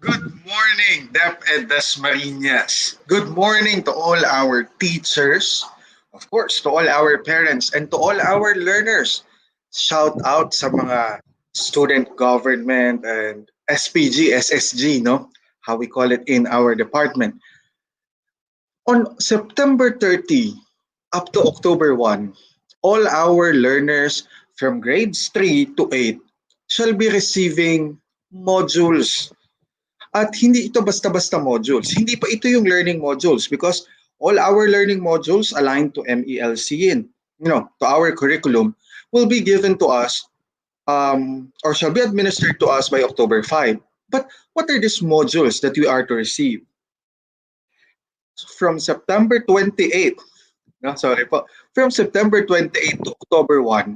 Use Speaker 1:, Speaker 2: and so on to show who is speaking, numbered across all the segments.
Speaker 1: Good morning, DepEd Dasma. Good morning to all our teachers, of course, to all our parents, and to all our learners. Shout out sa mga student government and SPG, SSG, no? How we call it in our department. On September 30 up to October 1, all our learners from grades 3 to 8 shall be receiving modules. At hindi ito basta-basta modules. Hindi pa ito yung learning modules because all our learning modules aligned to MELC to our curriculum will be given to us or shall be administered to us by October 5. But what are these modules that we are to receive? From September 28, from September 28 to October 1,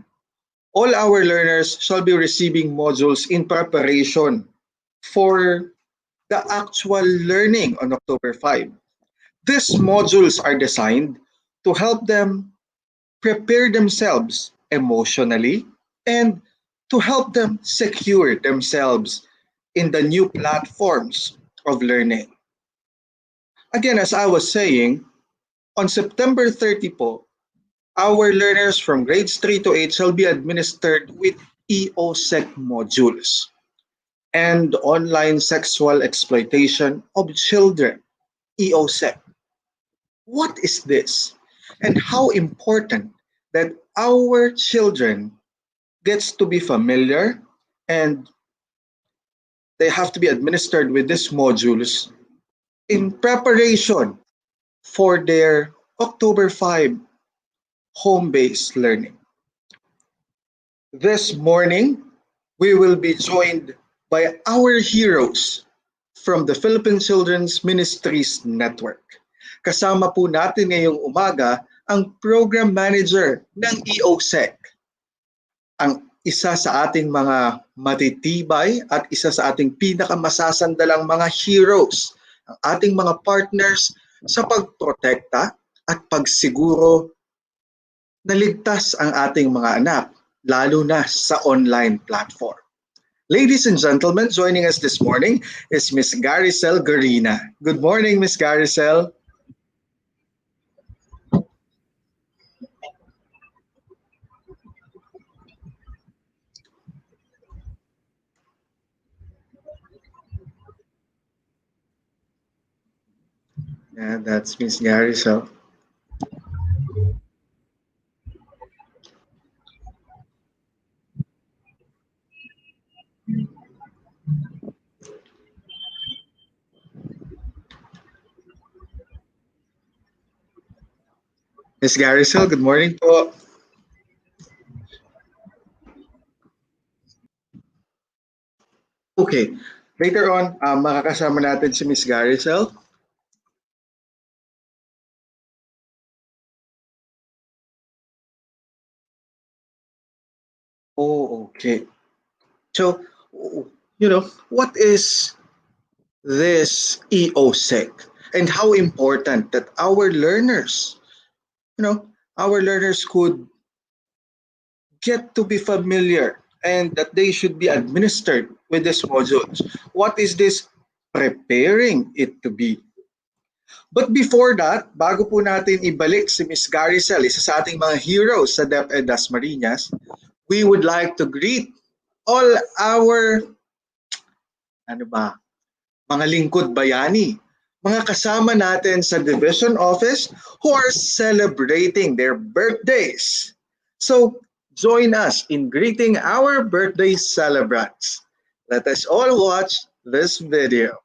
Speaker 1: all our learners shall be receiving modules in preparation for the actual learning on October 5. These modules are designed to help them prepare themselves emotionally and to help them secure themselves in the new platforms of learning. Again, as I was saying, on September 30 po, our learners from grades 3 to 8 shall be administered with EOSEC modules and online sexual exploitation of children, EOSEC. What is this? And how important that our children gets to be familiar and they have to be administered with these modules in preparation for their October 5 home-based learning. This morning, we will be joined by our heroes from the Philippine Children's Ministries Network. Kasama po natin ngayong umaga ang Program Manager ng EOSEC, ang isa sa ating mga matitibay at isa sa ating pinakamasasandalang mga heroes, ang ating mga partners sa pagprotekta at pagsiguro na ligtas ang ating mga anak, lalo na sa online platform. Ladies and gentlemen, joining us this morning is Miss Garicel Garina. Good morning, Miss Garicel. Yeah, that's Miss Garicel. Miss Garicel, good morning po. Okay, later on, makakasama natin si Miss Garicel. Oh, okay. So, what is this EOSEC and how important that our learners could get to be familiar and that they should be administered with these modules. What is this preparing it to be? But before that, bago po natin ibalik si Miss Garicel, isa sa ating mga heroes sa DepEd Dasma, we would like to greet all our mga lingkod bayani, mga kasama natin sa division office who are celebrating their birthdays. So, join us in greeting our birthday celebrants. Let us all watch this video.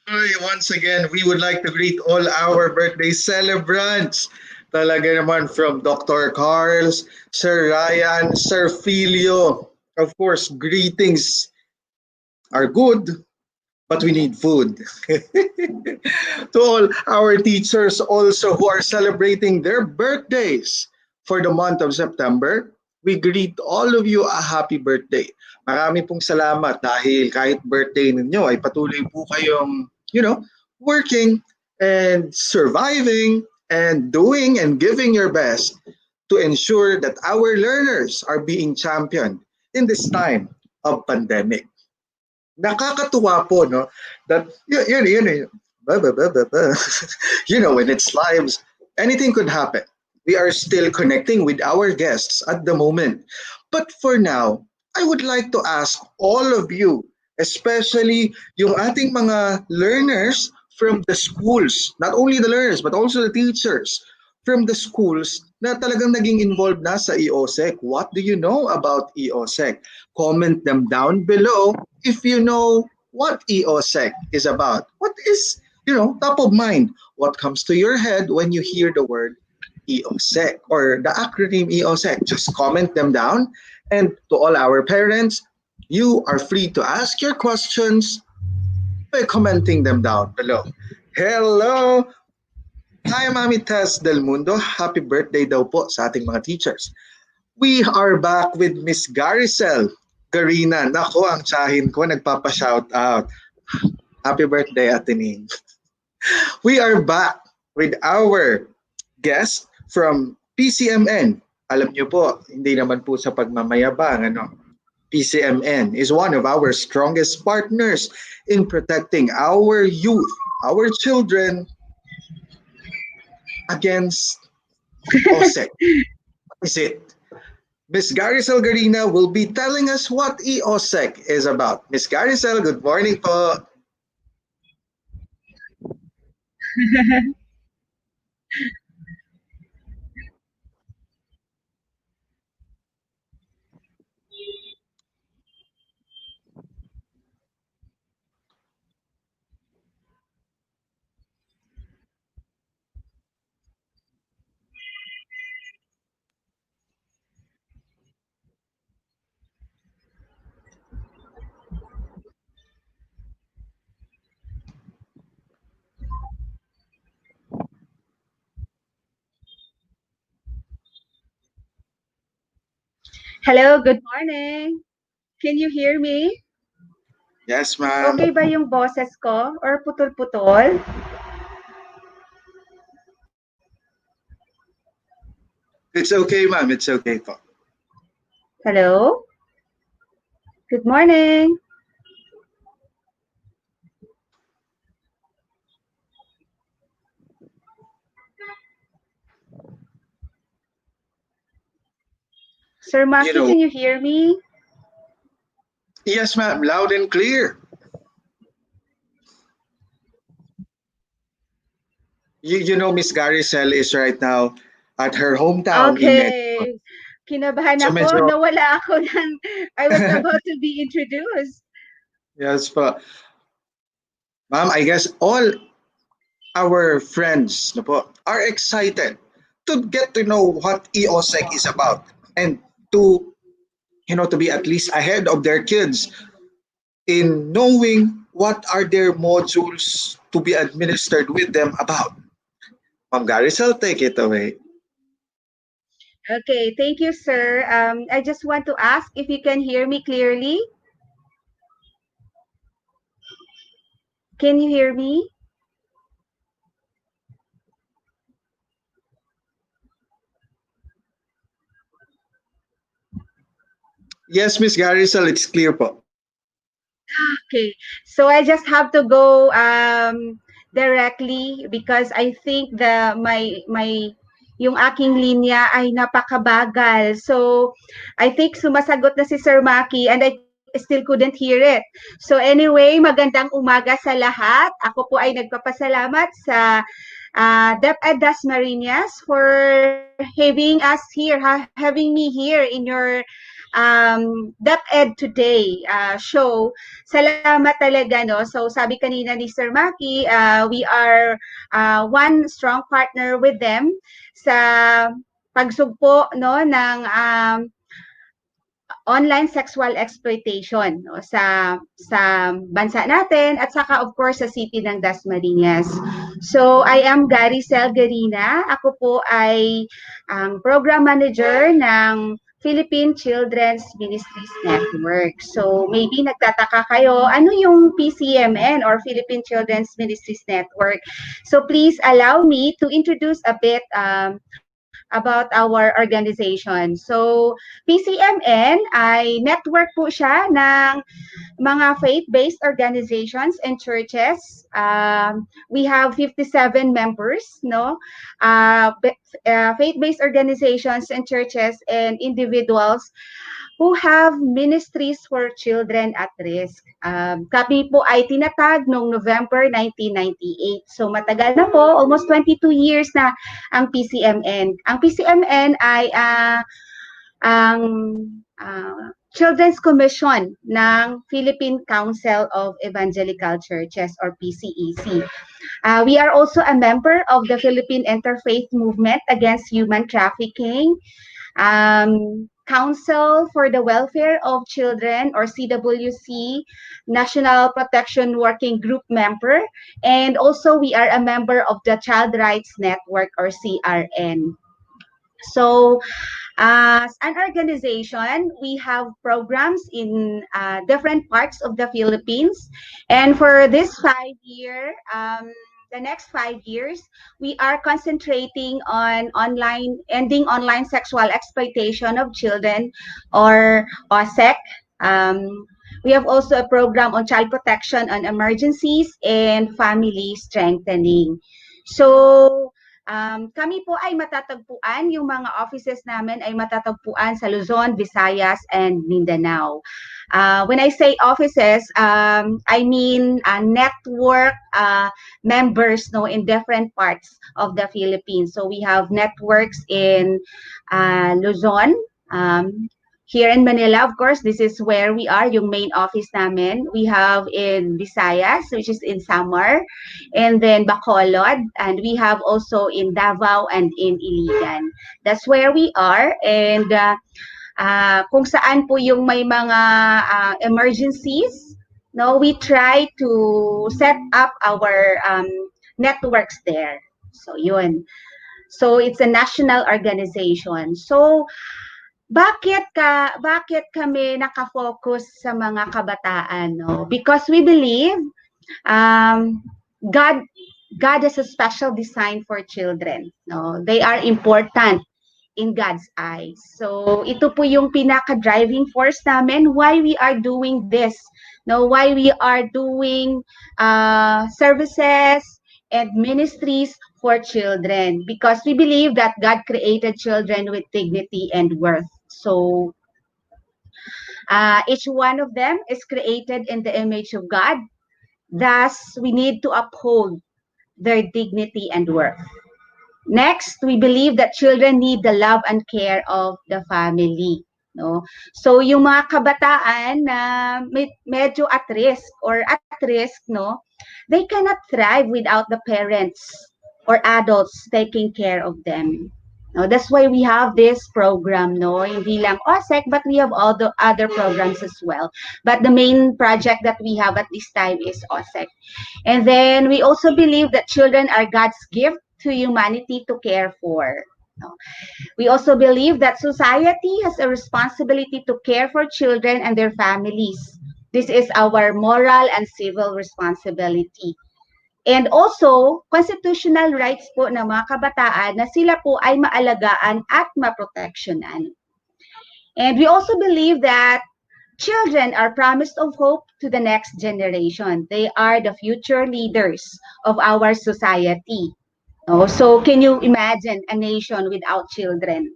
Speaker 1: Once again, we would like to greet all our birthday celebrants. Talaga naman from Dr. Carls, Sir Ryan, Sir Filio. Of course, greetings are good, but we need food. To all our teachers also who are celebrating their birthdays for the month of September, we greet all of you a happy birthday. Marami pong salamat dahil kahit birthday ninyo ay patuloy po kayong, working and surviving and doing and giving your best to ensure that our learners are being championed in this time of pandemic. Nakakatuwa po, no? That, ba, ba, ba, ba, ba. When it's lives, anything could happen. We are still connecting with our guests at the moment. But for now, I would like to ask all of you, especially yung ating mga learners from the schools, not only the learners, but also the teachers from the schools na talagang naging involved na sa EOSEC. What do you know about EOSEC? Comment them down below if you know what EOSEC is about. What is, top of mind? What comes to your head when you hear the word EOSEC or the acronym EOSEC? Just comment them down. And to all our parents, you are free to ask your questions by commenting them down below. Hello! Hi, Mami Tess Del Mundo. Happy birthday daw po sa ating mga teachers. We are back with Miss Garicel Garina. Nako, ang tsahin ko nagpapa-shout out. Happy birthday, Atening. We are back with our guest from PCMN. Alam niyo po, hindi naman po sa pagmamayabang, PCMN is one of our strongest partners in protecting our youth, our children against OSEC. What is it? Miss Garicel Garina will be telling us what EOSEC is about. Miss Garicel, good morning po.
Speaker 2: Hello, good morning. Can you hear me?
Speaker 1: Yes, ma'am.
Speaker 2: Okay ba yung boses ko or putol-putol?
Speaker 1: It's okay, ma'am. It's okay po.
Speaker 2: Hello? Good morning. Sir Maki, can you hear me?
Speaker 1: Yes, ma'am. Loud and clear. Miss Garicel is right now at her hometown in Metro.
Speaker 2: Okay. Kinabahan
Speaker 1: So
Speaker 2: ako.
Speaker 1: medyo,
Speaker 2: Nawala ako ng I was about to be introduced.
Speaker 1: yes po. Ma'am, I guess all our friends are excited to get to know what EOSEC is about and to to be at least ahead of their kids in knowing what are their modules to be administered with them about. Ma'am Garicel, take it away.
Speaker 2: Okay, thank you, sir. I just want to ask if you can hear me clearly. Can you hear me?
Speaker 1: Yes, Miss Garicel, it's clear po.
Speaker 2: Okay, so I just have to go directly because I think yung aking linya ay napakabagal. So I think sumasagot na si Sir Maki and I still couldn't hear it. So anyway, magandang umaga sa lahat. Ako po ay nagpapasalamat sa DepEd Dasma for having me here in your DepEd Today show. Salamat talaga, no? So sabi kanina ni Sir Maki, we are one strong partner with them sa pagsugpo, no, ng online sexual exploitation, no, sa bansa natin at saka of course sa city ng Dasmariñas. So I am Gary Selgarina. Ako po ay ang program manager ng Philippine Children's Ministries Network. So maybe nagtataka kayo, ano yung PCMN or Philippine Children's Ministries Network? So please allow me to introduce a bit about our organization. So, PCMN ay network po siya ng mga faith-based organizations and churches. We have 57 members, no? Faith-based organizations and churches and individuals who have ministries for children at risk. Kami po ay tinatag noong November 1998. So matagal na po, almost 22 years na ang PCMN. Ang PCMN ay ang Children's Commission ng Philippine Council of Evangelical Churches or PCEC. We are also a member of the Philippine Interfaith Movement Against Human Trafficking, Council for the Welfare of Children or CWC, National Protection Working Group member, and also we are a member of the Child Rights Network or CRN. So, as an organization, we have programs in different parts of the Philippines. And for this 5-year, the next 5 years, we are concentrating on ending online sexual exploitation of children or OSEC. We have also a program on child protection on emergencies and family strengthening. So, kami po ay matatagpuan, yung mga offices namin ay matatagpuan sa Luzon, Visayas, and Mindanao. When I say offices, I mean network members, no, in different parts of the Philippines. So we have networks in Luzon, here in Manila, of course, this is where we are, yung main office namin. We have in Visayas, which is in Samar, and then Bacolod, and we have also in Davao and in Iligan. That's where we are, and kung saan po yung may mga emergencies, no, we try to set up our networks there. So yun. So it's a national organization. So bakit kami nakafocus sa mga kabataan, no? Because we believe God has a special design for children, no? They are important in God's eyes. So ito po yung pinaka-driving force namin why we are doing this, no? Why we are doing services and ministries for children, because we believe that God created children with dignity and worth. So each one of them is created in the image of God. Thus, we need to uphold their dignity and worth. Next, we believe that children need the love and care of the family. No? So yung mga kabataan na medyo at risk, no, they cannot thrive without the parents or adults taking care of them. No, that's why we have this program, no, hindi lang OSEC, but we have all the other programs as well. But the main project that we have at this time is OSEC. And then we also believe that children are God's gift to humanity to care for. No? We also believe that society has a responsibility to care for children and their families. This is our moral and civil responsibility. And also, constitutional rights po ng mga kabataan na sila po ay maalagaan at maproteksyonan. And we also believe that children are promised of hope to the next generation. They are the future leaders of our society. So, can you imagine a nation without children?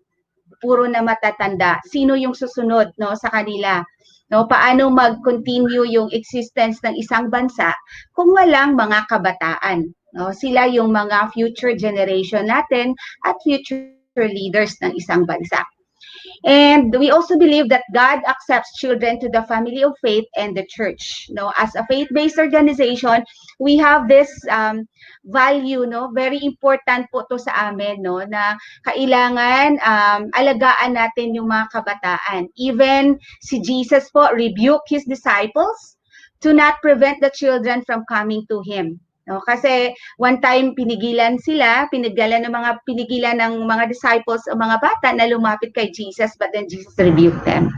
Speaker 2: Puro na matatanda. Sino yung susunod, no, sa kanila? No, paano mag-continue yung existence ng isang bansa kung walang mga kabataan? No, sila yung mga future generation natin at future leaders ng isang bansa. And we also believe that God accepts children to the family of faith and the church. No, as a faith-based organization, we have this value, no, very important po to sa amin, no, na kailangan alagaan natin yung mga kabataan. Even si Jesus po rebuked his disciples to not prevent the children from coming to him. No, kasi one time pinigilan ng mga disciples o mga bata na lumapit kay Jesus, but then Jesus rebuked them.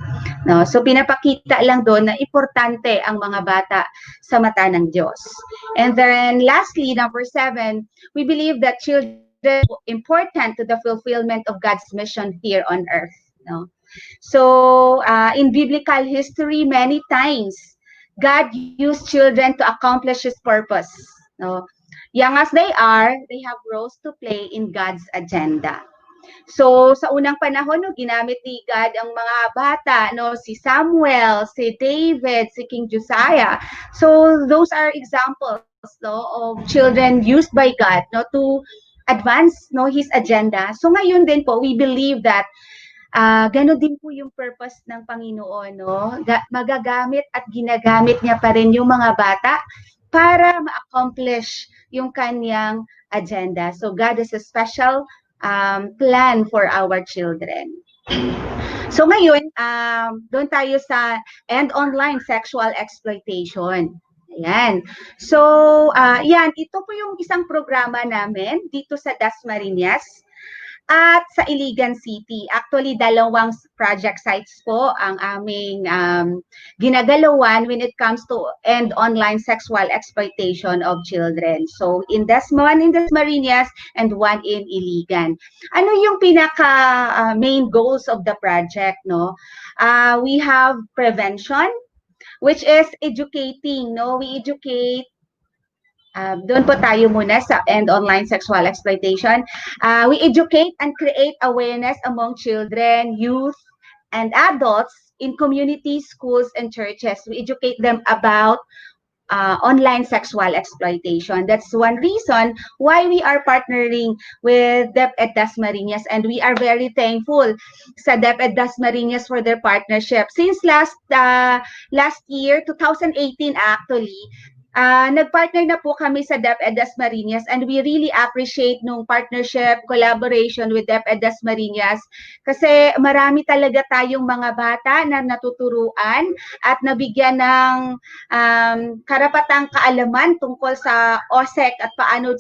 Speaker 2: No, so pinapakita lang doon na importante ang mga bata sa mata ng Diyos. And then lastly, number 7, we believe that children are important to the fulfillment of God's mission here on earth. No, so in biblical history, many times God used children to accomplish His purpose. No? Young as they have roles to play in God's agenda. So, sa unang panahon, no, ginamit ni God ang mga bata, no, si Samuel, si David, si King Josiah. So, those are examples, no, of children used by God, no, to advance, no, His agenda. So, ngayon din po, we believe that gano'n din po yung purpose ng Panginoon, no? Magagamit at ginagamit niya pa rin yung mga bata para ma-accomplish yung kanyang agenda. So God has a special plan for our children. So ngayon, doon tayo sa end online sexual exploitation. Ayan. So, ito po yung isang programa namin dito sa Dasmariñas at sa Iligan City. Actually, 2 project sites po ang aming ginagalawan when it comes to end online sexual exploitation of children. So, one in Dasmariñas and one in Iligan. Ano yung pinaka main goals of the project, no? We have prevention, which is educating, no? We educate. Doon po tayo muna sa end online sexual exploitation. We educate and create awareness among children, youth, and adults in communities, schools, and churches. We educate them about online sexual exploitation. That's one reason why we are partnering with DepEd Dasma, and we are very thankful sa DepEd Dasma for their partnership. Since last year, 2018 actually, nag-partner na po kami sa DepEd Dasma and we really appreciate nung partnership, collaboration with DepEd Dasma kasi marami talaga tayong mga bata na natuturuan at nabigyan ng karapatang kaalaman tungkol sa OSEC at paano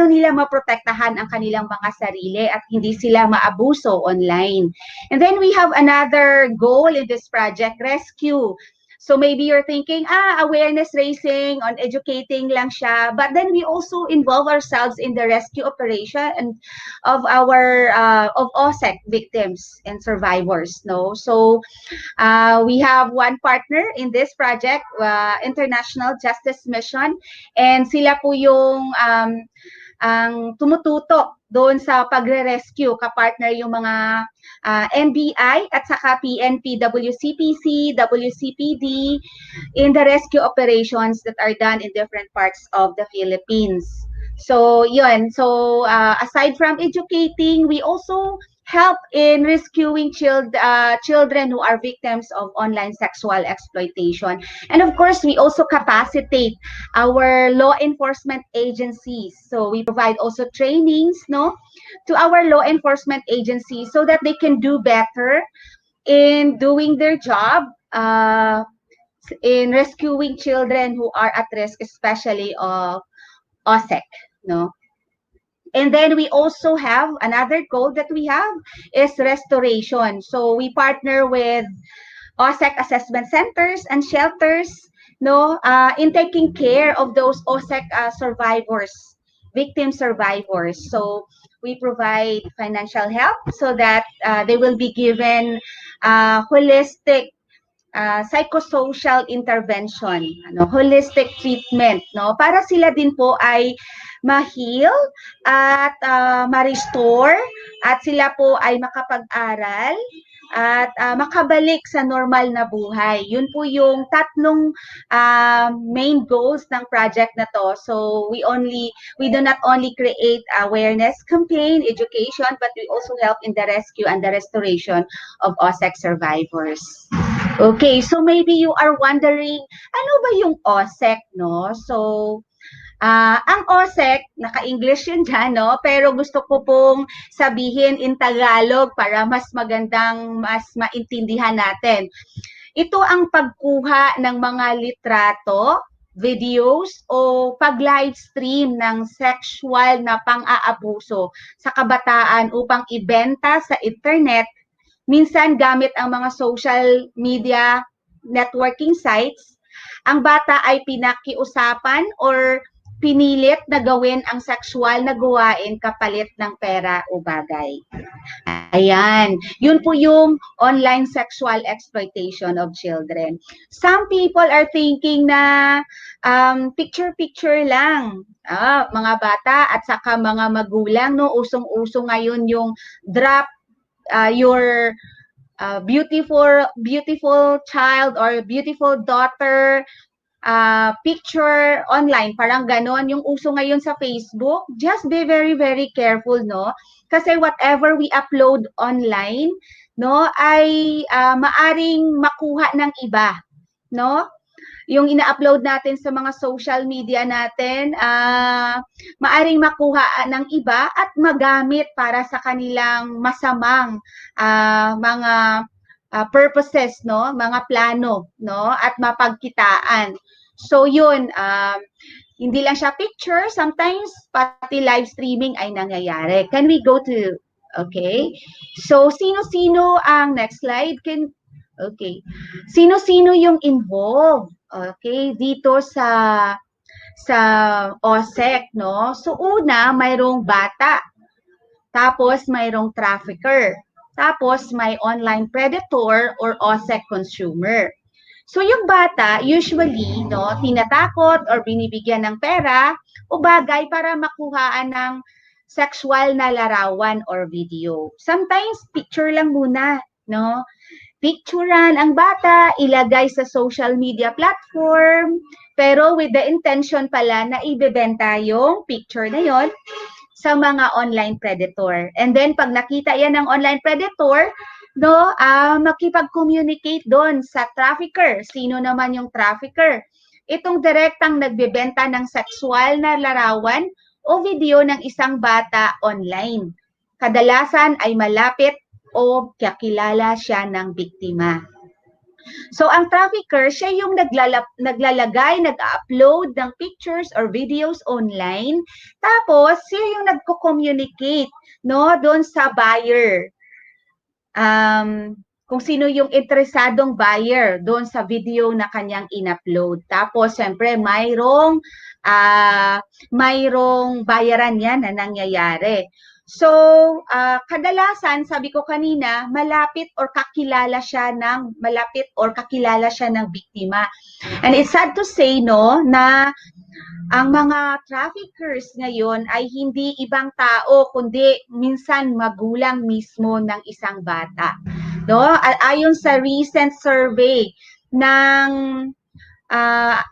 Speaker 2: nila maprotektahan ang kanilang mga sarili at hindi sila maabuso online. And then we have another goal in this project, rescue. So maybe you're thinking, awareness raising, on educating lang siya. But then we also involve ourselves in the rescue operation of our of OSEC victims and survivors. No, so we have one partner in this project, International Justice Mission, and sila po yung ang tumututok doon sa pagre-rescue, kapartner yung mga NBI at saka PNP, WCPC, WCPD in the rescue operations that are done in different parts of the Philippines. So, yun. So, aside from educating, we also help in rescuing children who are victims of online sexual exploitation. And of course, we also capacitate our law enforcement agencies. So we provide also trainings, no, to our law enforcement agencies so that they can do better in doing their job in rescuing children who are at risk, especially of OSEC, no. And then we also have another goal that we have is restoration. So we partner with OSEC assessment centers and shelters, no, in taking care of those OSEC survivors, victim survivors. So we provide financial help so that they will be given holistic psychosocial intervention, holistic treatment, no? Para sila din po ay ma-heal at ma-restore at sila po ay makapag-aral at makabalik sa normal na buhay. Yun po yung tatlong main goals ng project na to. So we do not only create awareness campaign, education, but we also help in the rescue and the restoration of OSEC survivors. Okay, so maybe you are wondering, ano ba yung OSEC, no? So, ang OSEC, naka-English yun dyan, no? Pero gusto ko pong sabihin in Tagalog para mas magandang, mas maintindihan natin. Ito ang pagkuha ng mga litrato, videos, o pag-live stream ng sexual na pang-aabuso sa kabataan upang ibenta sa internet, minsan gamit ang mga social media networking sites. Ang bata ay pinakiusapan or pinilit na gawin ang sexual na gawain kapalit ng pera o bagay. Ayan, yun po yung online sexual exploitation of children. Some people are thinking na picture-picture lang. Mga bata at saka mga magulang, no, usong-uso ngayon yung drop your beautiful child or beautiful daughter picture online, parang ganon yung uso ngayon sa Facebook. Just be very, very careful, no? Kasi whatever we upload online, no, ay maaring makuha ng iba, no? Yung ina-upload natin sa mga social media natin, maaring makuha ng iba at magamit para sa kanilang masamang mga purposes, no, mga plano, no, at mapagkitaan. So yun, hindi lang siya picture, sometimes pati live streaming ay nangyayari. Can we go to, okay? So sino-sino ang next slide? Okay. Sino-sino yung involved? Okay, dito sa OSEC, no? So una, mayroong bata. Tapos mayroong trafficker. Tapos may online predator or OSEC consumer. So yung bata, usually, no, tinatakot or binibigyan ng pera o bagay para makuhaan ng sexual na larawan or video. Sometimes picture lang muna, no? Picturean ang bata, ilagay sa social media platform, pero with the intention pala na ibebenta yung picture na yon sa mga online predator. And then pag nakita yan ng online predator, no, makipag-communicate doon sa trafficker. Sino naman yung trafficker? Itong direktang nagbebenta ng sexual na larawan o video ng isang bata online. Kadalasan ay malapit o kakilala siya ng biktima. So ang trafficker, siya yung naglalagay, nag-upload ng pictures or videos online. Tapos siya yung nagko-communicate, no, doon sa buyer. Kung sino yung interesadong buyer doon sa video na kanyang in-upload. Tapos siyempre mayroong bayaran yan na nangyayari. So, kadalasan, sabi ko kanina, malapit or kakilala siya ng biktima. And it's sad to say, no, na ang mga traffickers ngayon ay hindi ibang tao, kundi minsan magulang mismo ng isang bata. No? Ayon sa recent survey ng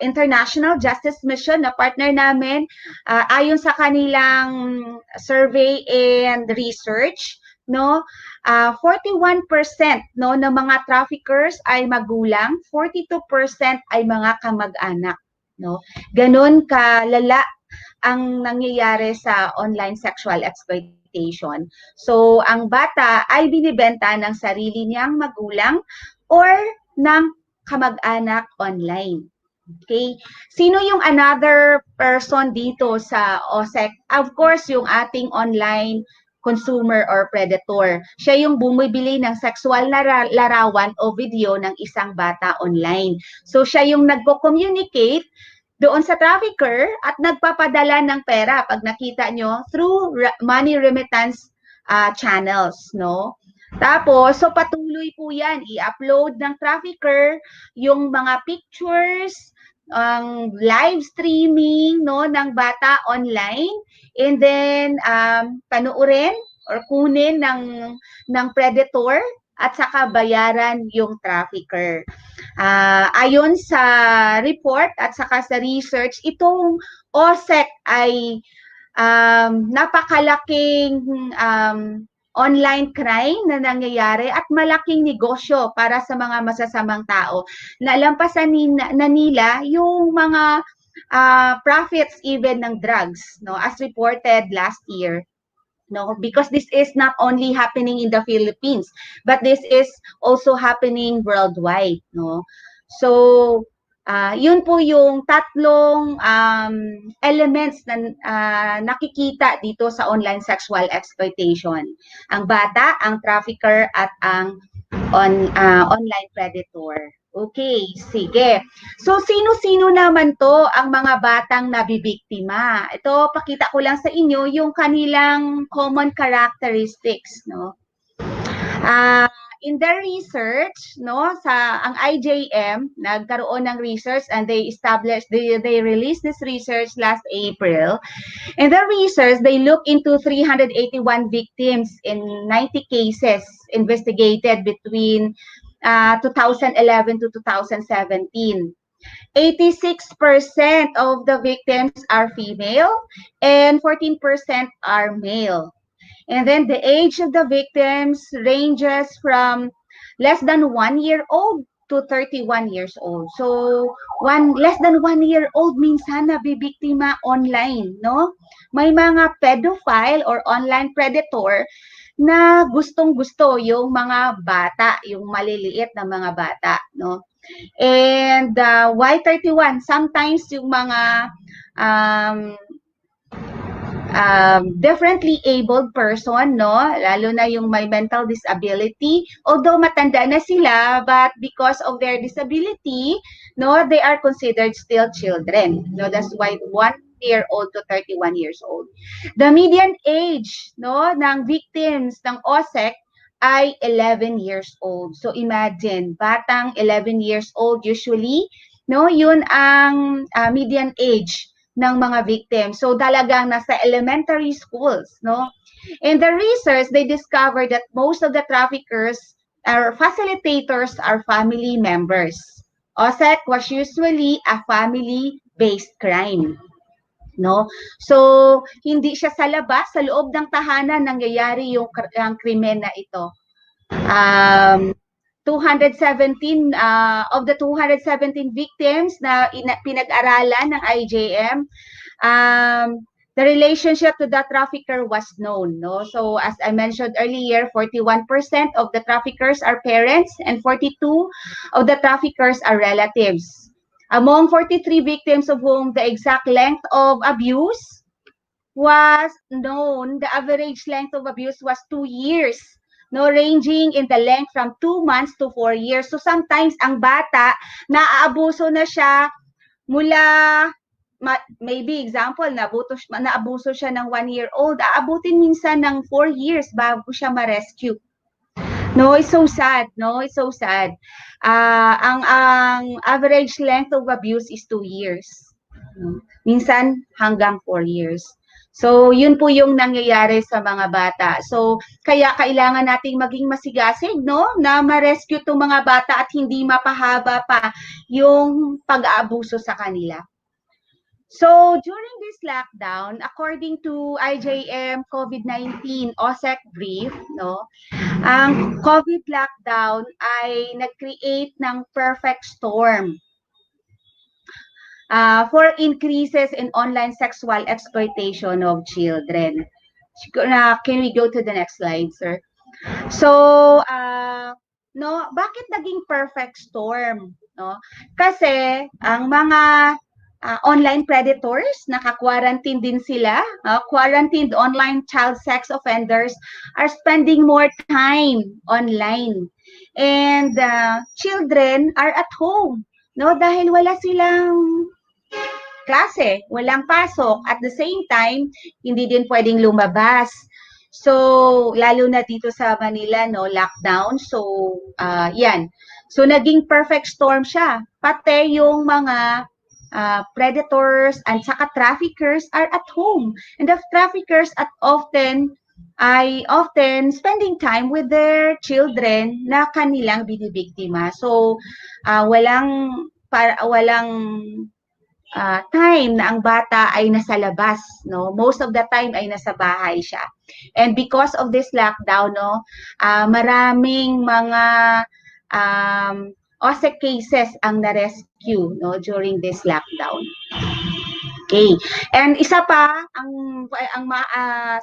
Speaker 2: International Justice Mission na partner namin, ayon sa kanilang survey and research, no, 41% no ng mga traffickers ay magulang, 42% ay mga kamag-anak, no. Ganon kalala ang nangyayari sa online sexual exploitation. So ang bata ay binibenta ng sarili niyang magulang or ng kamag-anak online. Okay? Sino yung another person dito sa OSEC? Of course, yung ating online consumer or predator. Siya yung bumibili ng sexual na larawan o video ng isang bata online. So siya yung nagko-communicate doon sa trafficker at nagpapadala ng pera pag nakita nyo through money remittance channels, no? Tapos, so patuloy po yan, i-upload ng trafficker yung mga pictures, ang live streaming no ng bata online, and then panuorin or kunin ng predator at saka bayaran yung trafficker. Ayon sa report at saka sa research, itong OSEC ay napakalaking online crime na nangyayari at malaking negosyo para sa mga masasamang tao. Nalampasan na nila yung mga profits even ng drugs, no, as reported last year. No, because this is not only happening in the Philippines, but this is also happening worldwide, no. So yun po yung tatlong elements na nakikita dito sa online sexual exploitation. Ang bata, ang trafficker, at ang online predator. Okay, sige. So, sino-sino naman to ang mga batang nabibiktima? Ito, pakita ko lang sa inyo yung kanilang common characteristics, no? In their research, no, sa ang IJM nagkaroon ng research and they released this research last April. In their research, they look into 381 victims in 90 cases investigated between 2011 to 2017. 86% of the victims are female and 14% are male. And then the age of the victims ranges from less than 1 year old to 31 years old. So, less than 1 year old minsan nabibiktima online, no? May mga pedophile or online predator na gustong-gusto yung mga bata, yung maliliit na mga bata, no? And why 31? Sometimes yung mga differently abled person, no? Lalo na yung may mental disability, although matanda na sila, but because of their disability, no, they are considered still children. No, that's why 1 year old to 31 years old. The median age, no, ng victims ng OSEC ay 11 years old. So imagine, batang 11 years old usually, no, yun ang median age ng mga victims. So talagang nasa elementary schools, no? In the research, they discovered that most of the traffickers or facilitators are family members. OSEC was usually a family-based crime. No? So, hindi siya sa labas, sa loob ng tahanan nangyayari yung krimen na ito. 217 of the 217 victims na pinag-aralan ng IJM, the relationship to the trafficker was known, no? So as I mentioned earlier, 41% of the traffickers are parents and 42 of the traffickers are relatives. Among 43 victims of whom the exact length of abuse was known, the average length of abuse was 2 years, no, ranging in the length from 2 months to 4 years. So sometimes ang bata, naaabuso na siya mula, maybe example, naabuso siya ng 1 year old, aabutin minsan ng 4 years bago siya ma-rescue. No, it's so sad, no? It's so sad. Ang average length of abuse is 2 years. Minsan hanggang 4 years. So, yun po yung nangyayari sa mga bata. So, kaya kailangan nating maging masigasig, no? Na ma-rescue itong mga bata at hindi mapahaba pa yung pag-aabuso sa kanila. So, during this lockdown, according to IJM COVID-19 OSEC brief, no, ang COVID lockdown ay nag-create ng perfect storm for increases in online sexual exploitation of children. Can we go to the next slide, sir? So, no, bakit naging perfect storm, no? Kasi ang mga online predators, naka-quarantine din sila. Quarantined online child sex offenders are spending more time online. And children are at home, no? Dahil wala silang klase, walang pasok. At the same time, hindi din pwedeng lumabas. So, lalo na dito sa Manila, no, lockdown. So, yan. So, naging perfect storm siya. Pati yung mga predators and saka traffickers are at home. And the traffickers often spending time with their children na kanilang binibiktima. So, walang time na ang bata ay nasa labas, no? Most of the time ay nasa bahay siya. And because of this lockdown, no, maraming mga OSEC cases ang na-rescue, no, during this lockdown. Okay. And isa pa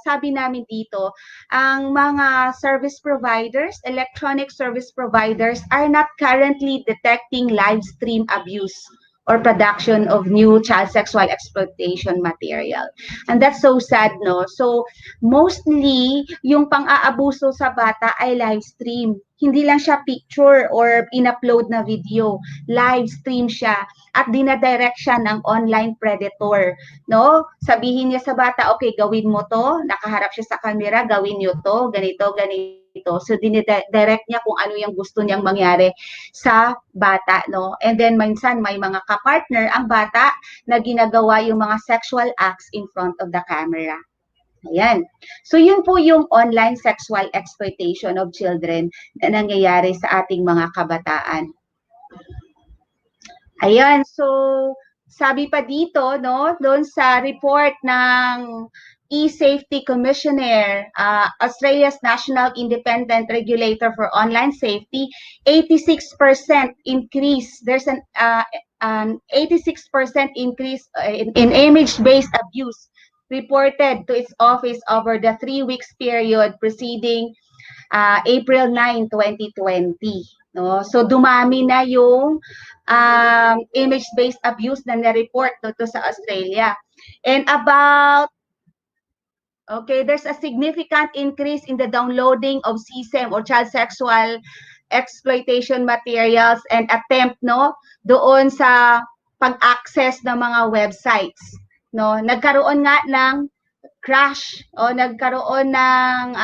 Speaker 2: sabi namin dito, ang mga service providers, electronic service providers are not currently detecting live stream abuse or production of new child sexual exploitation material. And that's so sad, no? So, mostly, yung pang-aabuso sa bata ay live stream. Hindi lang siya picture or in-upload na video. Live stream siya at dinadirect siya ng online predator, no? Sabihin niya sa bata, okay, gawin mo to, nakaharap siya sa camera, gawin niyo to, ganito, ganito. So, dinidirect niya kung ano yung gusto niyang mangyari sa bata, no? And then, minsan, may mga kapartner ang bata na ginagawa yung mga sexual acts in front of the camera. Ayan. So, yun po yung online sexual exploitation of children na nangyayari sa ating mga kabataan. Ayan. So, sabi pa dito, no, doon sa report ng E-Safety Commissioner, Australia's National Independent Regulator for Online Safety, 86% increase. There's an 86% increase in image-based abuse reported to its office over the 3 weeks period preceding April 9, 2020. No? So dumami na yung image-based abuse na na-report to sa Australia. And there's a significant increase in the downloading of CSEM or child sexual exploitation materials and attempt, no, doon sa pag-access ng mga websites, no. Nagkaroon nga ng crash o nagkaroon ng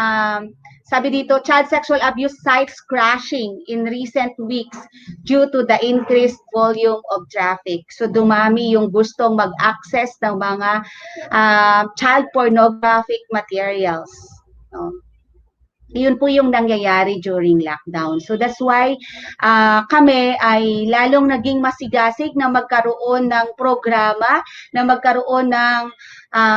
Speaker 2: sabi dito, child sexual abuse sites crashing in recent weeks due to the increased volume of traffic. So dumami yung gustong mag-access ng mga child pornographic materials. No? Yun po yung nangyayari during lockdown. So that's why kami ay lalong naging masigasig na magkaroon ng programa, na magkaroon ng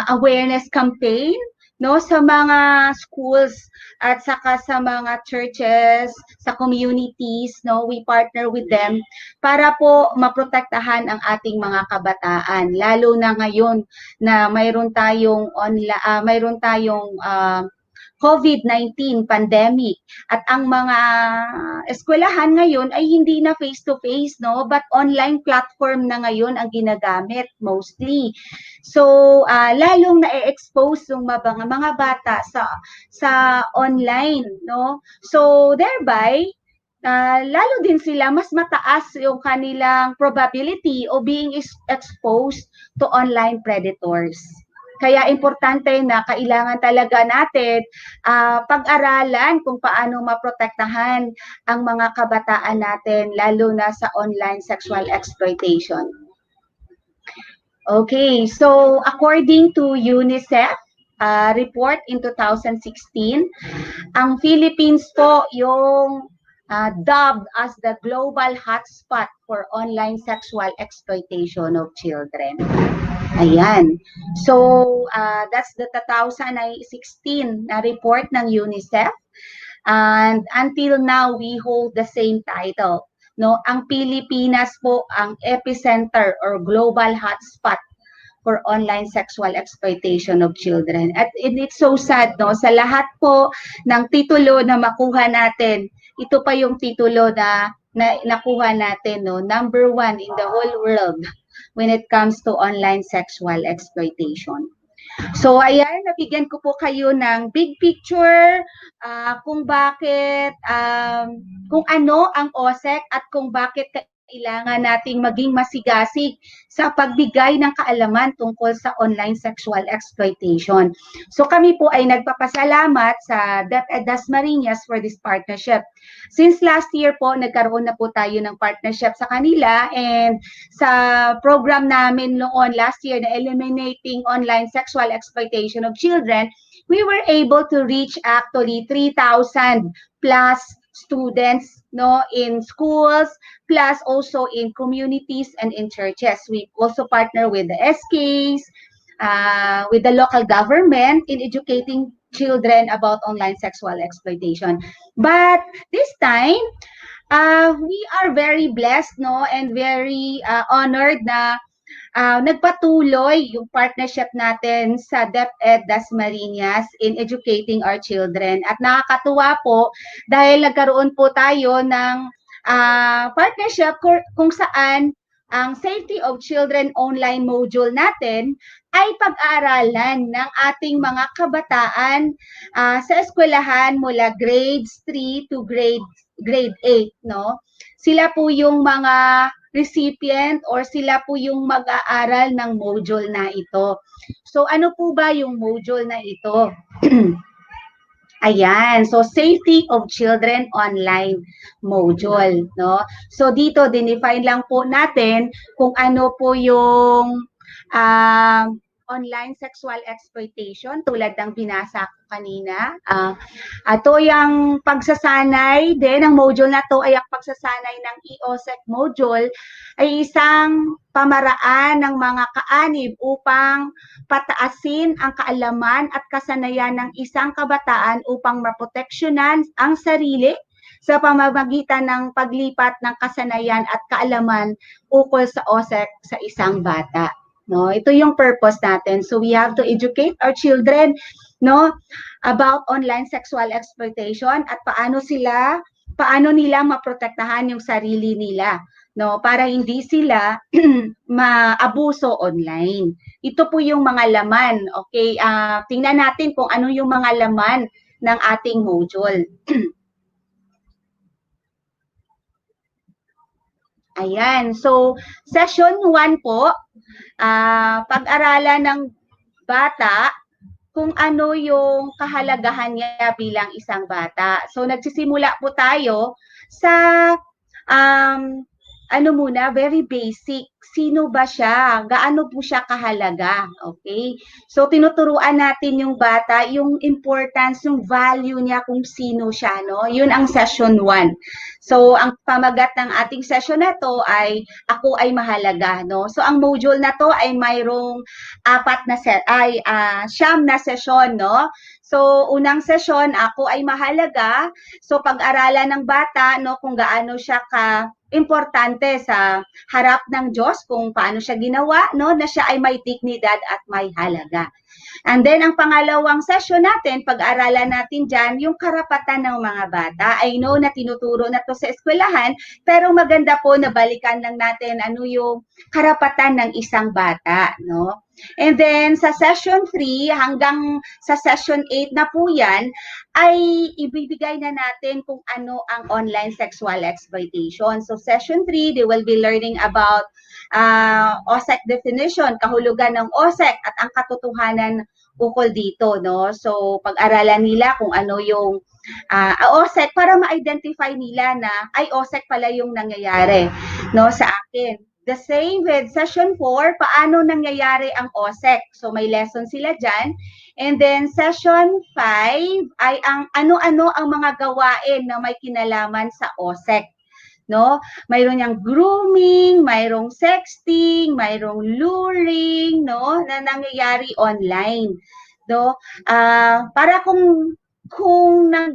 Speaker 2: awareness campaign, no, sa mga schools at saka sa mga churches, sa communities, no, we partner with them para po maprotektahan ang ating mga kabataan, lalo na ngayon na mayroon tayong COVID-19 pandemic at ang mga eskwelahan ngayon ay hindi na face-to-face, no, but online platform na ngayon ang ginagamit mostly. So lalong na-expose yung mga bata sa online, no. So thereby lalo din sila mas mataas yung kanilang probability of being exposed to online predators. Kaya importante na kailangan talaga natin pag-aralan kung paano maprotektahan ang mga kabataan natin, lalo na sa online sexual exploitation. Okay, so according to UNICEF report in 2016, ang Philippines po yung dubbed as the global hotspot for online sexual exploitation of children. Ayan. So, that's the 2016 na report ng UNICEF. And until now, we hold the same title. No, ang Pilipinas po ang epicenter or global hotspot for online sexual exploitation of children. At it's so sad, no? Sa lahat po ng titulo na makuha natin, ito pa yung titulo na nakuha natin, no? Number 1 in the whole world when it comes to online sexual exploitation. So ayan, nabigyan ko po kayo ng big picture kung bakit, kung ano ang OSEC at kung bakit kailangan nating maging masigasig sa pagbigay ng kaalaman tungkol sa online sexual exploitation. So kami po ay nagpapasalamat sa DepEd Dasma for this partnership. Since last year po, nagkaroon na po tayo ng partnership sa kanila, and sa program namin noon last year na eliminating online sexual exploitation of children, we were able to reach actually 3,000 plus students, no, in schools, plus also in communities and in churches. We also partner with the SKs, with the local government in educating children about online sexual exploitation. But this time, we are very blessed, no, and very honored na nagpatuloy yung partnership natin sa DepEd Dasma in educating our children. At nakakatuwa po dahil nagkaroon po tayo ng partnership kung saan ang Safety of Children online module natin ay pag-aaralan ng ating mga kabataan sa eskwelahan mula grades 3 to grade 8, no? Sila po yung mga recipient or sila po yung mag-aaral ng module na ito. So ano po ba yung module na ito? Ayan, so Safety of Children online module, no? So dito dinefine lang po natin kung ano po yung online sexual exploitation tulad ng binasa ko kanina. Ito yung pagsasanay din, ang module na to ay ang pagsasanay ng EOSEC module ay isang pamaraan ng mga kaanib upang pataasin ang kaalaman at kasanayan ng isang kabataan upang maproteksyonan ang sarili sa pamamagitan ng paglipat ng kasanayan at kaalaman ukol sa OSEC sa isang bata. No, ito yung purpose natin. So we have to educate our children, no, about online sexual exploitation at paano nila maprotektahan yung sarili nila, no, para hindi sila maabuso online. Ito po yung mga laman. Okay, tingnan natin kung ano yung mga laman ng ating module. Ayan, so session 1 po, pag-aralan ng bata kung ano yung kahalagahan niya bilang isang bata. So nagsisimula po tayo sa very basic. Sino ba siya? Gaano po siya kahalaga? Okay? So tinuturuan natin yung bata, yung importance, yung value niya kung sino siya, no? Yun ang session 1. So ang pamagat ng ating session na to ay ako ay mahalaga, no? So ang module na to ay mayroong 9 na session, no? So unang session, ako ay mahalaga. So pag-aralan ng bata, no, kung gaano siya importante sa harap ng Diyos, kung paano siya ginawa, no, na siya ay may dignidad at may halaga. And then, ang pangalawang session natin, pag-aralan natin dyan, yung karapatan ng mga bata. I know na tinuturo na to sa eskwelahan, pero maganda po na balikan lang natin ano yung karapatan ng isang bata, no? And then, sa session 3 hanggang sa session 8 na po yan, ay ibibigay na natin kung ano ang online sexual exploitation. So, session 3, they will be learning about OSEC definition, kahulugan ng OSEC at ang katotohanan ukol dito, no? So, pag-aralan nila kung ano yung OSEC para ma-identify nila na ay OSEC pala yung nangyayari, no, sa akin. The same with session 4, paano nangyayari ang OSEC. So may lesson sila dyan. And then session 5 ay ang ano-ano ang mga gawain na may kinalaman sa OSEC. No? Mayroon yung grooming, mayroong sexting, mayroong luring, no, na nangyayari online. No? Para kung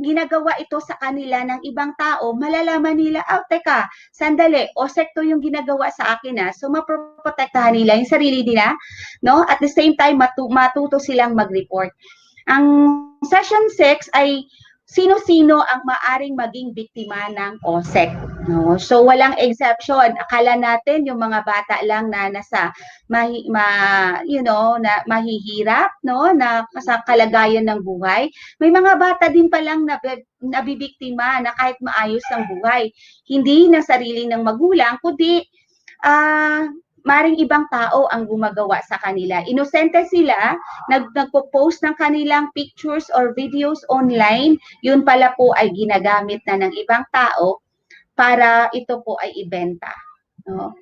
Speaker 2: ginagawa ito sa kanila ng ibang tao, malalaman nila, teka, sandali, OSEC to yung ginagawa sa akin, so maproprotektahan nila yung sarili nila, no? At the same time, matuto silang mag-report. Ang session 6 ay sino-sino ang maaring maging biktima ng OSEC. No? So walang exception. Akala natin yung mga bata lang na nasa na mahihirap, no, na sa kalagayan ng buhay. May mga bata din palang nabibiktima na kahit maayos ang buhay, hindi ng sarili ng magulang, kundi maring ibang tao ang gumagawa sa kanila. Inosente sila, nagpo-post ng kanilang pictures or videos online, yun pala po ay ginagamit na ng ibang tao para ito po ay ibenta. No?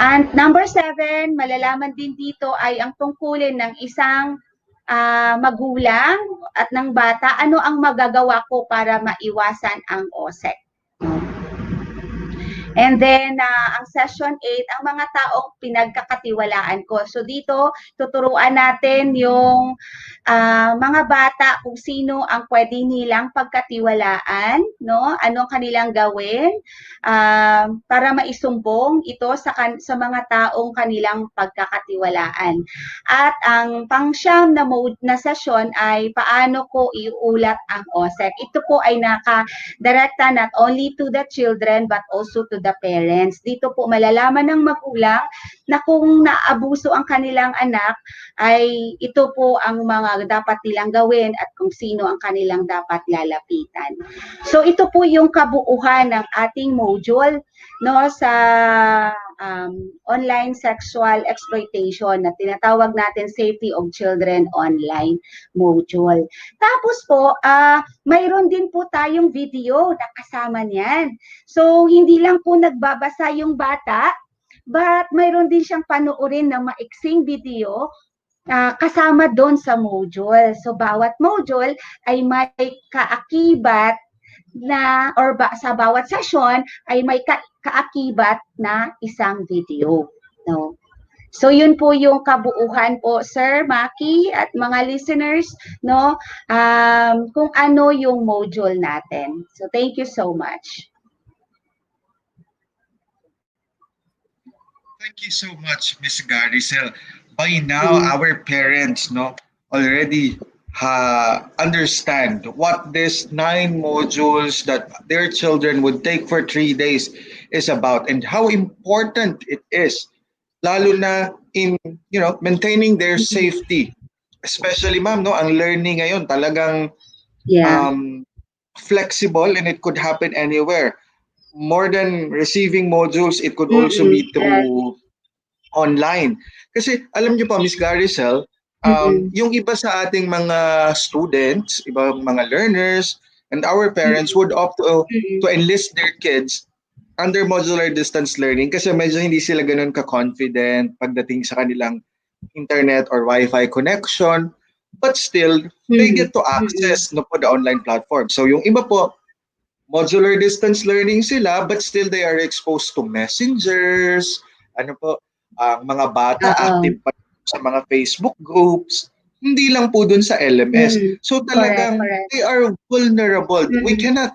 Speaker 2: And number 7, malalaman din dito ay ang tungkulin ng isang magulang at ng bata, ano ang magagawa ko para maiwasan ang OSEC. No? And then, ang session 8, ang mga taong pinagkakatiwalaan ko. So dito, tuturuan natin yung mga bata kung sino ang pwede nilang pagkatiwalaan, no? Anong kanilang gawin para maisumbong ito sa mga taong kanilang pagkakatiwalaan. At ang pangsyam na session ay paano ko iulat ang OSEC. Ito po ay naka-direkta not only to the children but also to the parents. Dito po malalaman ng magulang na kung naabuso ang kanilang anak, ay ito po ang mga dapat nilang gawin at kung sino ang kanilang dapat lalapitan. So ito po yung kabuuhan ng ating module, no, sa online sexual exploitation na tinatawag natin Safety of Children Online module. Tapos po, mayroon din po tayong video na kasama niyan. So hindi lang po nagbabasa yung bata, but mayroon din siyang panoorin na maiksing video kasama doon sa module. So bawat module ay may kaakibat na sa bawat session ay may kaakibat na isang video. No? So yun po yung kabuuhan po, Sir Maki at mga listeners, no, kung ano yung module natin. So thank you so much.
Speaker 1: Thank you so much, Ms. Garicel. By now, our parents, no, already understand what these 9 modules that their children would take for 3 days is about and how important it is, lalo na in, maintaining their safety. Especially, ma'am, no, ang learning ngayon talagang flexible and it could happen anywhere. More than receiving modules, it could also be through online. Kasi alam niyo po, Ms. Garicel, yung iba sa ating mga students, ibang mga learners, and our parents would opt to enlist their kids under modular distance learning kasi medyo hindi sila ganun ka-confident pagdating sa kanilang internet or Wi-Fi connection. But still, they get to access the online platform. So yung iba po, modular distance learning sila, but still they are exposed to messengers, mga bata active pa sa mga Facebook groups, hindi lang po dun sa LMS. So talagang correct. They are vulnerable. We cannot,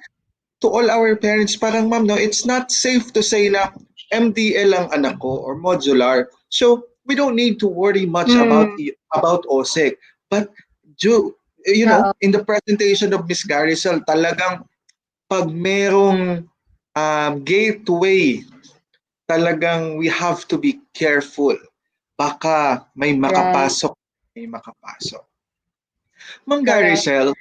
Speaker 1: to all our parents, parang ma'am, no, it's not safe to say na MDL ang anak ko or modular. So we don't need to worry much about OSEC. But in the presentation of Ms. Garicel, talagang pag merong gateway, talagang we have to be careful. Baka may makapasok. Ma'am Garicel,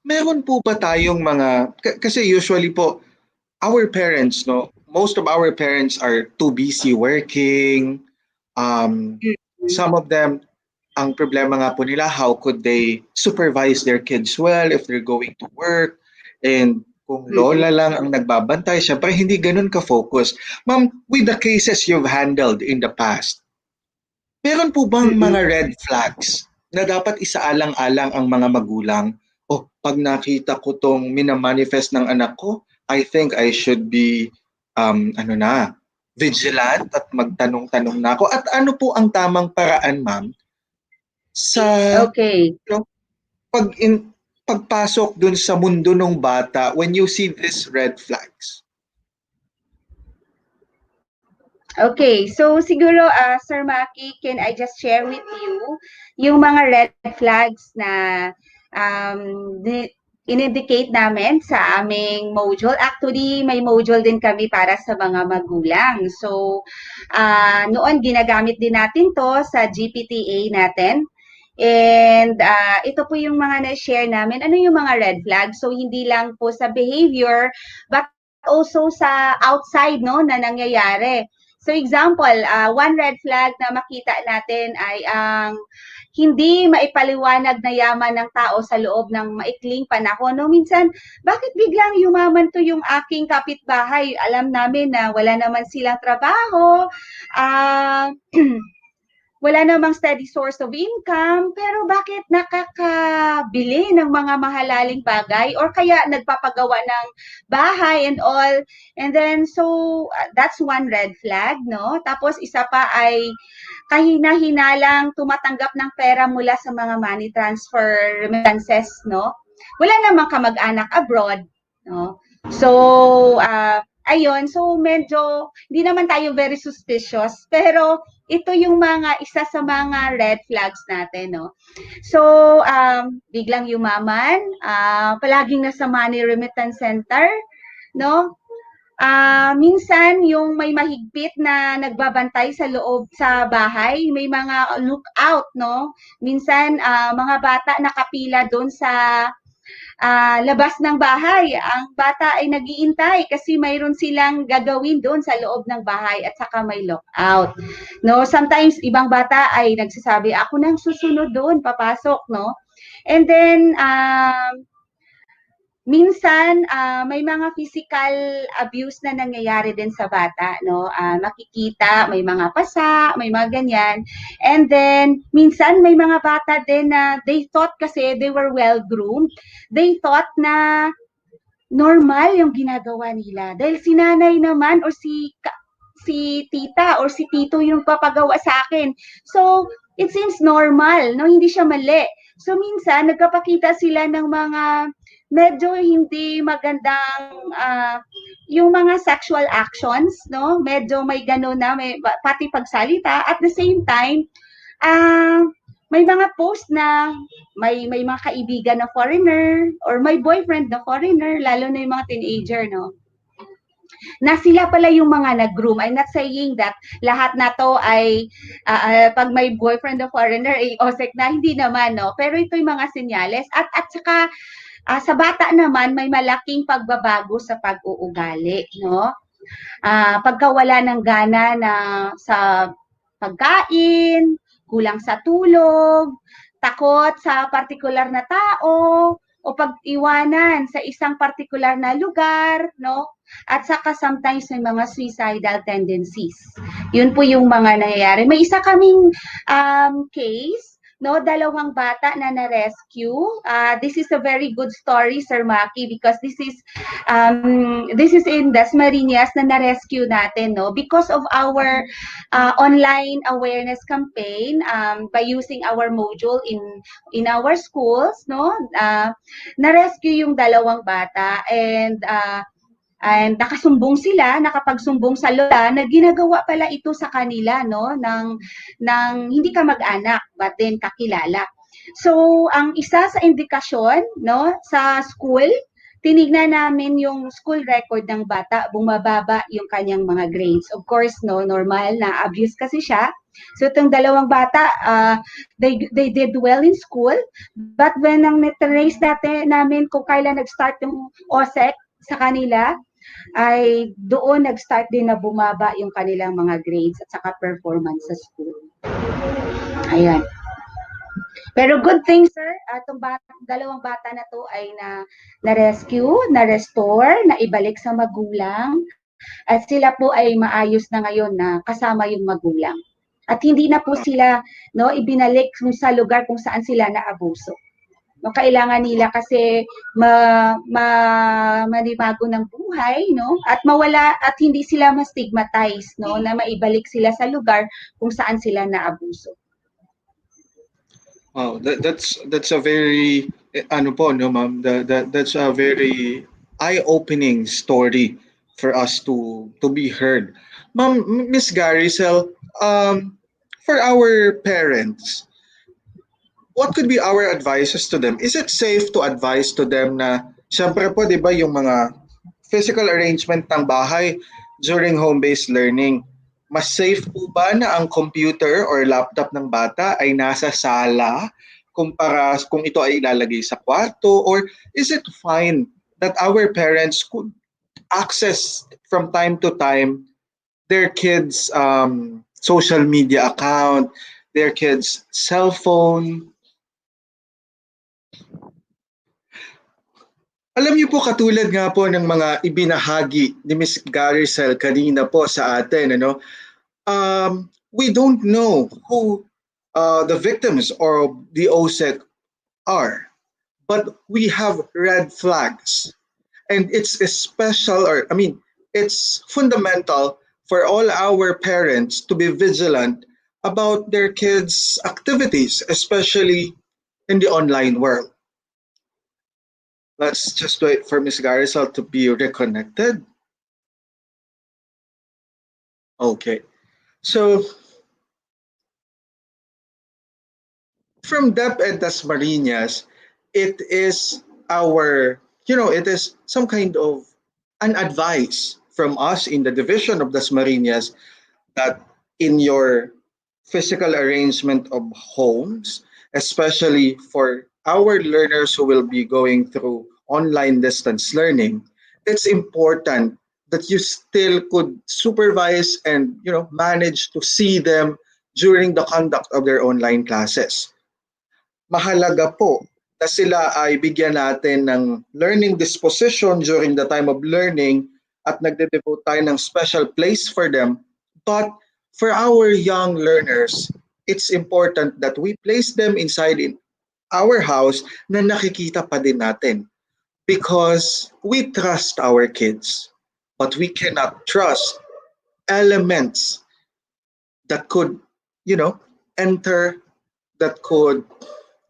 Speaker 1: meron po ba tayong mga, kasi usually po, our parents, no, most of our parents are too busy working. Some of them, ang problema nga po nila, how could they supervise their kids well if they're going to work? And kung lola lang ang nagbabantay, syempre hindi ganun ka-focus. Ma'am, with the cases you've handled in the past, meron po bang mga red flags na dapat isaalang-alang ang mga magulang? Pag nakita ko tong minamanifest ng anak ko, I think I should be, vigilant at magtanong-tanong na ako. At ano po ang tamang paraan, ma'am, sa pagpasok dun sa mundo ng bata when you see these red flags?
Speaker 2: Okay, so siguro Sir Maki, can I just share with you yung mga red flags na in-indicate namin sa aming module. Actually, may module din kami para sa mga magulang. So, noon ginagamit din natin to sa GPTA natin. And ito po yung mga na-share namin. Ano yung mga red flags? So, hindi lang po sa behavior, but also sa outside, no, na nangyayari. So example, one red flag na makita natin ay ang hindi maipaliwanag na yaman ng tao sa loob ng maikling panahon. No, minsan, bakit biglang yumaman to yung aking kapitbahay? Alam namin na wala naman silang trabaho, wala namang steady source of income, pero bakit nakakabili ng mga mahalaling bagay or kaya nagpapagawa ng bahay and all. And then, so, that's one red flag, no? Tapos, isa pa ay kahina-hinalang tumatanggap ng pera mula sa mga money transfer remittances, no? Wala namang kamag-anak abroad, no? So, ayun, so medyo, hindi naman tayo very suspicious, pero ito yung mga isa sa mga red flags natin, no? So, biglang yumaman, palaging nasa money remittance center, no? Minsan yung may mahigpit na nagbabantay sa loob sa bahay, may mga lookout, no? Minsan mga bata nakapila doon sa labas ng bahay. Ang bata ay nag-iintay kasi mayroon silang gagawin doon sa loob ng bahay at saka may lockout. No, sometimes ibang bata ay nagsasabi, ako nang susunod doon, papasok, no? And then minsan may mga physical abuse na nangyayari din sa bata, no? Makikita, may mga pasa, may mga ganyan. And then minsan may mga bata din na they thought kasi they were well groomed. They thought na normal yung ginagawa nila. Dahil si nanay naman or si tita or si tito yung papagawa sa akin. So, it seems normal, no? Hindi siya mali. So, minsan, nagkapakita sila ng mga medyo hindi magandang yung mga sexual actions, no? Medyo may gano'n na, may, pati pagsalita. At the same time, may mga post na may mga kaibigan na foreigner or may boyfriend na foreigner, lalo na yung mga teenager, no? Na sila pala yung mga nag-groom. I'm not saying that lahat na to ay pag may boyfriend na foreigner ay OSEC na, hindi naman, no? Pero ito yung mga senyales at saka sa bata naman may malaking pagbabago sa pag-uugali, no? Pagkawala ng gana na sa pagkain, kulang sa tulog, takot sa partikular na tao, o pag-iwanan sa isang partikular na lugar, no? At saka sometimes may mga suicidal tendencies. Yun po yung mga nangyayari. May isa kaming case, no, 2 bata na na-rescue. This is a very good story, Sir Maki, because this is in Dasmariñas na na-rescue natin, no, because of our online awareness campaign, by using our module in our schools, no, na-rescue yung 2 bata and nakasumbong sila, nakapagsumbong sa lola na ginagawa pala ito sa kanila, no, ng hindi ka mag-anak but then kakilala. So, ang isa sa indikasyon, no, sa school, tinignan namin yung school record ng bata, bumababa yung kanyang mga grades. Of course, no, normal na abuse kasi siya. So, itong 2 bata, they did well in school, but when ang net-trace namin kung kailan nag-start yung OSEC sa kanila, ay doon nag-start din na bumaba yung kanilang mga grades at saka performance sa school. Ayan. Pero good thing, sir, itong 2 bata na to ay na-rescue, na-restore, na ibalik sa magulang, at sila po ay maayos na ngayon na kasama yung magulang. At hindi na po sila, no, ibinalik sa lugar kung saan sila naabuso. No, kailangan nila kasi manibago ng buhay, no, at mawala at hindi sila ma-stigmatize, no, na maibalik sila sa lugar kung saan sila naabuso.
Speaker 1: Oh, that's a very ano po, no, ma'am, that's a very eye-opening story for us to be heard. Miss Garicel, for our parents, what could be our advices to them? Is it safe to advise to them na, syempre po, di ba, yung mga physical arrangement ng bahay during home-based learning, mas safe po ba na ang computer or laptop ng bata ay nasa sala kumpara kung ito ay ilalagay sa kwarto? Or is it fine that our parents could access from time to time their kids' social media account, their kids' cell phone? Alam niyo po, katulad nga po ng mga ibinahagi ni Miss Garicel kanina po sa atin, ano, we don't know who the victims or the OSEC are, but we have red flags. And it's special, or I mean, it's fundamental for all our parents to be vigilant about their kids' activities, especially in the online world. Let's just wait for Ms. Garicel to be reconnected. Okay. So, from DepEd Dasma, it is our, it is some kind of an advice from us in the division of Dasmariñas that in your physical arrangement of homes, especially for our learners who will be going through online distance learning, it's important that you still could supervise and manage to see them during the conduct of their online classes. Mahalaga po na sila ay bigyan natin ng learning disposition during the time of learning at nagde-devote tayo ng special place for them. But for our young learners, it's important that we place them inside in our house na nakikita pa din natin, because we trust our kids, but we cannot trust elements that could, enter, that could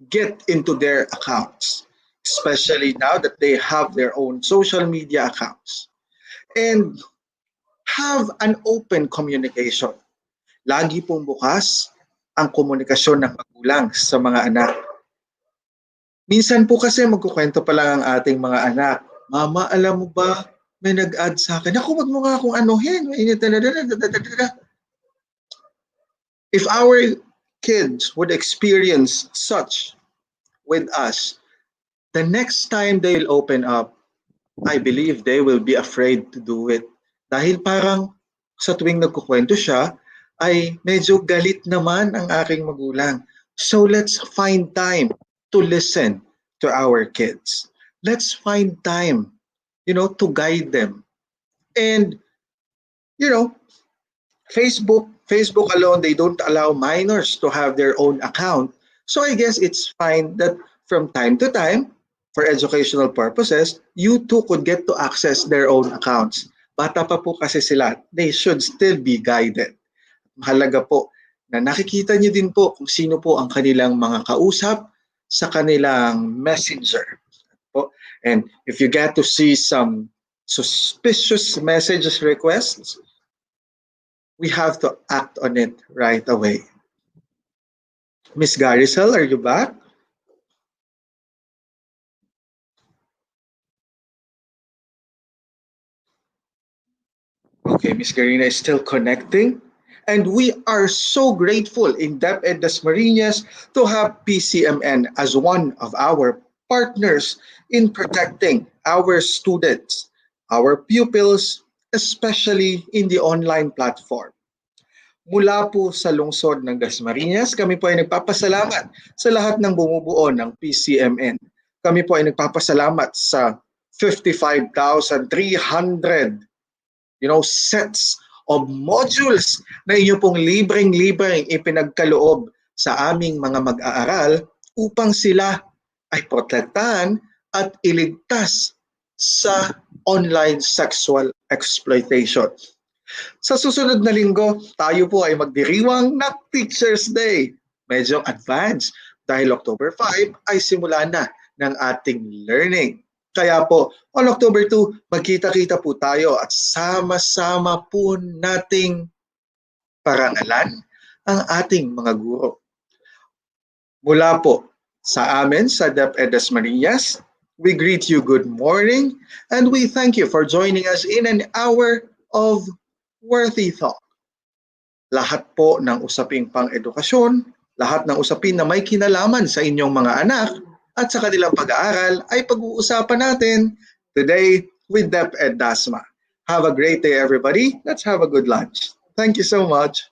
Speaker 1: get into their accounts, especially now that they have their own social media accounts. And have an open communication. Lagi pong bukas ang komunikasyon ng magulang sa mga anak. Minsan po kasi magkukwento pa lang ang ating mga anak, "Mama, alam mo ba, may nag-add sa akin." Naku, wag mo nga akong anuhin. If our kids would experience such with us, the next time they'll open up, I believe they will be afraid to do it. Dahil parang sa tuwing nagkukwento siya, ay medyo galit naman ang aking magulang. So let's find time to listen to our kids. Let's find time, to guide them. And, Facebook alone, they don't allow minors to have their own account. So I guess it's fine that from time to time, for educational purposes, you too could get to access their own accounts. Bata pa po kasi sila, they should still be guided. Mahalaga po na nakikita niyo din po kung sino po ang kanilang mga kausap sa kanilang messenger. And if you get to see some suspicious messages requests, we have to act on it right away. Ms. Garicel, are you back? Okay, Ms. Garina is still connecting. And we are so grateful in DepEd Dasmariñas to have PCMN as one of our partners in protecting our students, our pupils, especially in the online platform. Mula po sa lungsod ng Dasmariñas, kami po ay nagpapasalamat sa lahat ng bumubuo ng PCMN. Kami po ay nagpapasalamat sa 55,300 sets of modules na inyo pong libreng-libreng ipinagkaloob sa aming mga mag-aaral upang sila ay protektahan at iligtas sa online sexual exploitation. Sa susunod na linggo, tayo po ay magdiriwang ng Teacher's Day. Medyo advanced dahil October 5 ay simula na ng ating learning. Kaya po, on October 2, magkita-kita po tayo at sama-sama po nating parangalan ang ating mga guro. Mula po sa amin sa DepEd Dasma, we greet you good morning and we thank you for joining us in an hour of worthy thought. Lahat po ng usaping pang-edukasyon, lahat ng usapin na may kinalaman sa inyong mga anak at sa kanilang pag-aaral ay pag-uusapan natin today with DepEd Dasma. Have a great day, everybody. Let's have a good lunch. Thank you so much.